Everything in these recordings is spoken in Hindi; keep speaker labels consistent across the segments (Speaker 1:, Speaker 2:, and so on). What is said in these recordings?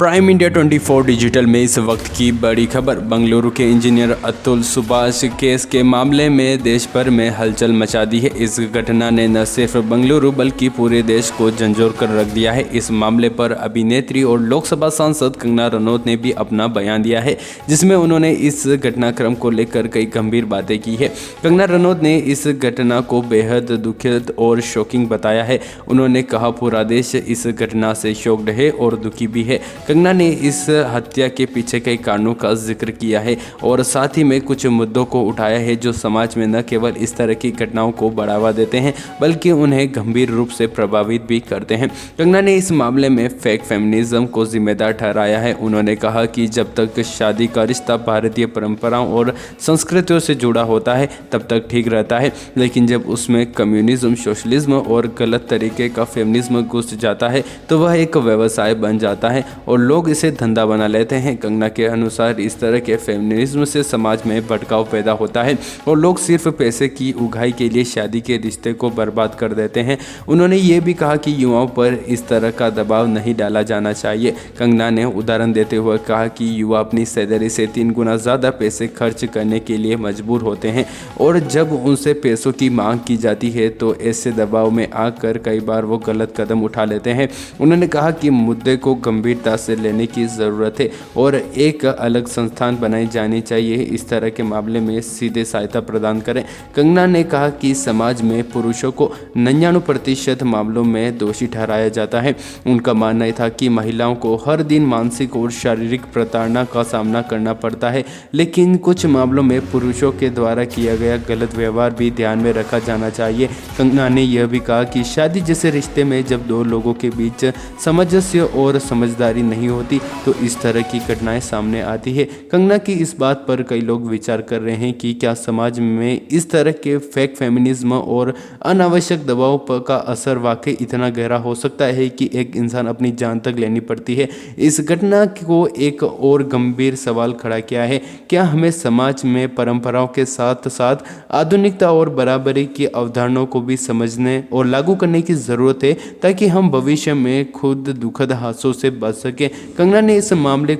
Speaker 1: प्राइम इंडिया 24 डिजिटल में इस वक्त की बड़ी खबर। बेंगलुरु के इंजीनियर अतुल सुभाष केस के मामले में देश भर में हलचल मचा दी है। इस घटना ने न सिर्फ बेंगलुरु बल्कि पूरे देश को झंझोर कर रख दिया है। इस मामले पर अभिनेत्री और लोकसभा सांसद कंगना रनौत ने भी अपना बयान दिया है, जिसमें उन्होंने इस घटनाक्रम को लेकर कई गंभीर बातें की है। कंगना रनौत ने इस घटना को बेहद दुखद और शॉकिंग बताया है। उन्होंने कहा, पूरा देश इस घटना से शॉक्ड है और दुखी भी है। कंगना ने इस हत्या के पीछे कई कारणों का जिक्र किया है और साथ ही में कुछ मुद्दों को उठाया है जो समाज में न केवल इस तरह की घटनाओं को बढ़ावा देते हैं बल्कि उन्हें गंभीर रूप से प्रभावित भी करते हैं। कंगना ने इस मामले में फेक फेमिनिज्म को जिम्मेदार ठहराया है। उन्होंने कहा कि जब तक शादी का रिश्ता भारतीय परंपराओं और संस्कृतियों से जुड़ा होता है तब तक ठीक रहता है, लेकिन जब उसमें कम्युनिज्म, सोशलिज्म और गलत तरीके का फेमिनिज्म घुस जाता है तो वह एक व्यवसाय बन जाता है और लोग इसे धंधा बना लेते हैं। कंगना के अनुसार इस तरह के फेमिनिज्म से समाज में भटकाव पैदा होता है और लोग सिर्फ पैसे की उगाही के लिए शादी के रिश्ते को बर्बाद कर देते हैं। उन्होंने ये भी कहा कि युवाओं पर इस तरह का दबाव नहीं डाला जाना चाहिए। कंगना ने उदाहरण देते हुए कहा कि युवा अपनी सैलरी से 3 गुना ज़्यादा पैसे खर्च करने के लिए मजबूर होते हैं और जब उनसे पैसों की मांग की जाती है तो ऐसे दबाव में आकर कई बार वो गलत कदम उठा लेते हैं। उन्होंने कहा कि मुद्दे को गंभीरता से लेने की ज़रूरत है और एक अलग संस्थान बनाई जानी चाहिए इस तरह के मामले में सीधे सहायता प्रदान करें। कंगना ने कहा कि समाज में पुरुषों को 99% मामलों में दोषी ठहराया जाता है। उनका मानना था कि महिलाओं को हर दिन मानसिक और शारीरिक प्रताड़ना का सामना करना पड़ता है, लेकिन कुछ मामलों में पुरुषों के द्वारा किया गया गलत व्यवहार भी ध्यान में रखा जाना चाहिए। कंगना ने यह भी कहा कि शादी जैसे रिश्ते में जब 2 लोगों के बीच सामंजस्य और समझदारी नहीं होती तो इस तरह की घटनाएं सामने आती है। कंगना की इस बात पर कई लोग विचार कर रहे हैं कि क्या समाज में इस तरह के फेक फेमिनिज्म और अनावश्यक दबाव का असर वाकई इतना गहरा हो सकता है कि एक इंसान अपनी जान तक लेनी पड़ती है। इस घटना को एक और गंभीर सवाल खड़ा किया है, क्या हमें समाज में परंपराओं के साथ साथ आधुनिकता और बराबरी की अवधारणाओं को भी समझने और लागू करने की ज़रूरत है ताकि हम भविष्य में खुद दुखद हादसों से बच सकें। कंगना ने इस मामले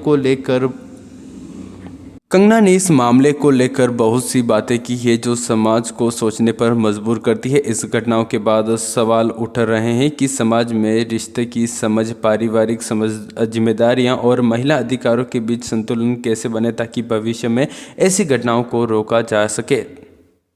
Speaker 1: को लेकर बहुत सी बातें की है जो समाज को सोचने पर मजबूर करती है। इस घटनाओं के बाद सवाल उठ रहे हैं कि समाज में रिश्ते की समझ, पारिवारिक समझ, जिम्मेदारियां और महिला अधिकारों के बीच संतुलन कैसे बने ताकि भविष्य में ऐसी घटनाओं को रोका जा सके।